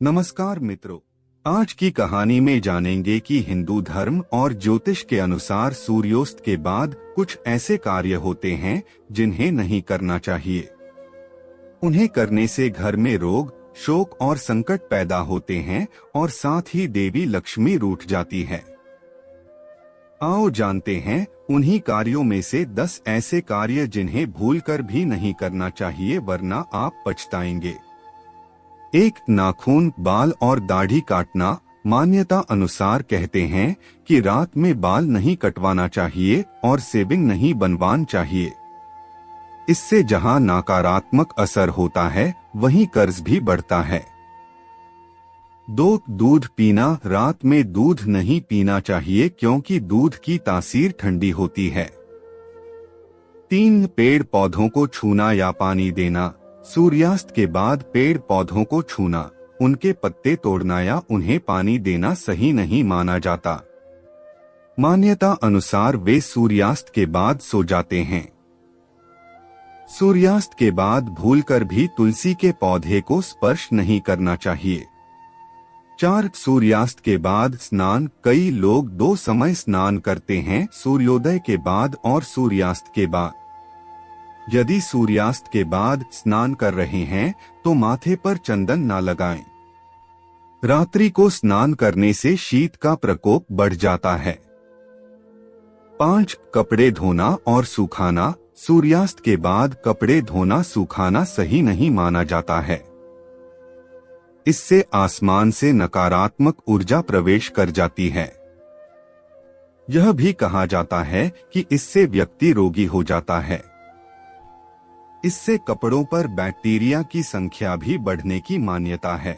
नमस्कार मित्रों, आज की कहानी में जानेंगे कि हिंदू धर्म और ज्योतिष के अनुसार सूर्योस्त के बाद कुछ ऐसे कार्य होते हैं जिन्हें नहीं करना चाहिए। उन्हें करने से घर में रोग, शोक और संकट पैदा होते हैं और साथ ही देवी लक्ष्मी रूठ जाती है। आओ जानते हैं उन्हीं कार्यों में से 10 ऐसे कार्य जिन्हें भूलकर भी नहीं करना चाहिए वरना आप पछताएंगे। 1. नाखून, बाल और दाढ़ी काटना। मान्यता अनुसार कहते हैं कि रात में बाल नहीं कटवाना चाहिए और शेविंग नहीं बनवाना चाहिए। इससे जहां नकारात्मक असर होता है वहीं कर्ज भी बढ़ता है। 2. दूध पीना। रात में दूध नहीं पीना चाहिए क्योंकि दूध की तासीर ठंडी होती है। 3. पेड़ पौधों को छूना या पानी देना। सूर्यास्त के बाद पेड़ पौधों को छूना, उनके पत्ते तोड़ना या उन्हें पानी देना सही नहीं माना जाता। मान्यता अनुसार वे सूर्यास्त के बाद सो जाते हैं। सूर्यास्त के बाद भूलकर भी तुलसी के पौधे को स्पर्श नहीं करना चाहिए। 4. सूर्यास्त के बाद स्नान। कई लोग 2 समय स्नान करते हैं, सूर्योदय के बाद और सूर्यास्त के बाद। यदि सूर्यास्त के बाद स्नान कर रहे हैं तो माथे पर चंदन न लगाएं। रात्रि को स्नान करने से शीत का प्रकोप बढ़ जाता है। 5. कपड़े धोना और सुखाना। सूर्यास्त के बाद कपड़े धोना सुखाना सही नहीं माना जाता है। इससे आसमान से नकारात्मक ऊर्जा प्रवेश कर जाती है। यह भी कहा जाता है कि इससे व्यक्ति रोगी हो जाता है। इससे कपड़ों पर बैक्टीरिया की संख्या भी बढ़ने की मान्यता है।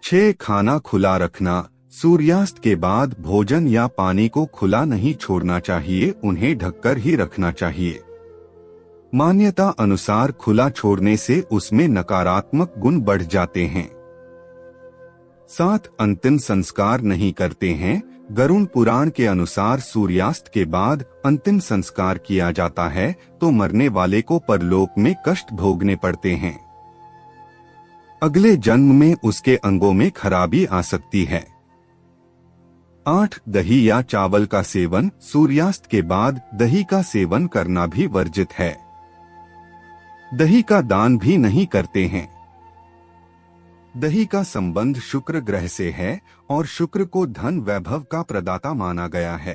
6. खाना खुला रखना। सूर्यास्त के बाद भोजन या पानी को खुला नहीं छोड़ना चाहिए, उन्हें ढककर ही रखना चाहिए। मान्यता अनुसार खुला छोड़ने से उसमें नकारात्मक गुण बढ़ जाते हैं। 7. अंतिम संस्कार नहीं करते हैं। गरुड़ पुराण के अनुसार सूर्यास्त के बाद अंतिम संस्कार किया जाता है तो मरने वाले को परलोक में कष्ट भोगने पड़ते हैं। अगले जन्म में उसके अंगों में खराबी आ सकती है। 8. दही या चावल का सेवन। सूर्यास्त के बाद दही का सेवन करना भी वर्जित है। दही का दान भी नहीं करते हैं। दही का संबंध शुक्र ग्रह से है और शुक्र को धन वैभव का प्रदाता माना गया है।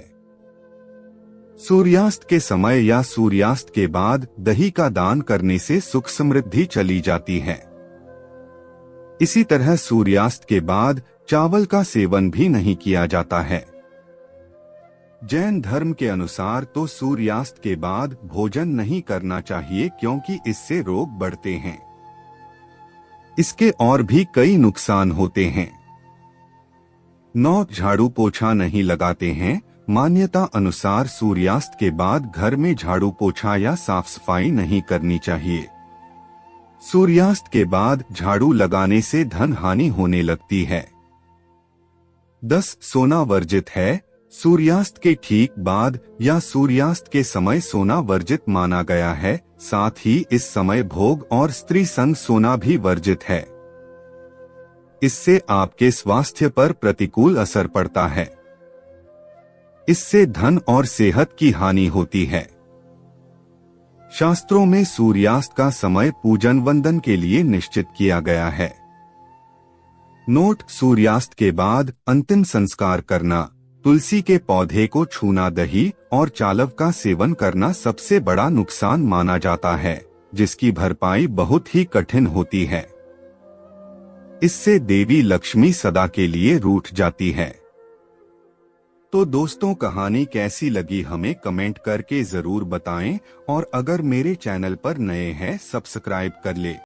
सूर्यास्त के समय या सूर्यास्त के बाद दही का दान करने से सुख समृद्धि चली जाती है। इसी तरह सूर्यास्त के बाद चावल का सेवन भी नहीं किया जाता है। जैन धर्म के अनुसार तो सूर्यास्त के बाद भोजन नहीं करना चाहिए क्योंकि इससे रोग बढ़ते हैं। इसके और भी कई नुकसान होते हैं। 9. झाड़ू पोछा नहीं लगाते हैं। मान्यता अनुसार सूर्यास्त के बाद घर में झाड़ू पोछा या साफ सफाई नहीं करनी चाहिए। सूर्यास्त के बाद झाड़ू लगाने से धन हानि होने लगती है। 10. सोना वर्जित है। सूर्यास्त के ठीक बाद या सूर्यास्त के समय सोना वर्जित माना गया है, साथ ही इस समय भोग और स्त्री संग सोना भी वर्जित है। इससे आपके स्वास्थ्य पर प्रतिकूल असर पड़ता है। इससे धन और सेहत की हानि होती है। शास्त्रों में सूर्यास्त का समय पूजन वंदन के लिए निश्चित किया गया है। नोट: सूर्यास्त के बाद अंतिम संस्कार करना, तुलसी के पौधे को छूना, दही और चावल का सेवन करना सबसे बड़ा नुकसान माना जाता है, जिसकी भरपाई बहुत ही कठिन होती है। इससे देवी लक्ष्मी सदा के लिए रूठ जाती है। तो दोस्तों, कहानी कैसी लगी हमें कमेंट करके जरूर बताएं और अगर मेरे चैनल पर नए हैं सब्सक्राइब कर ले।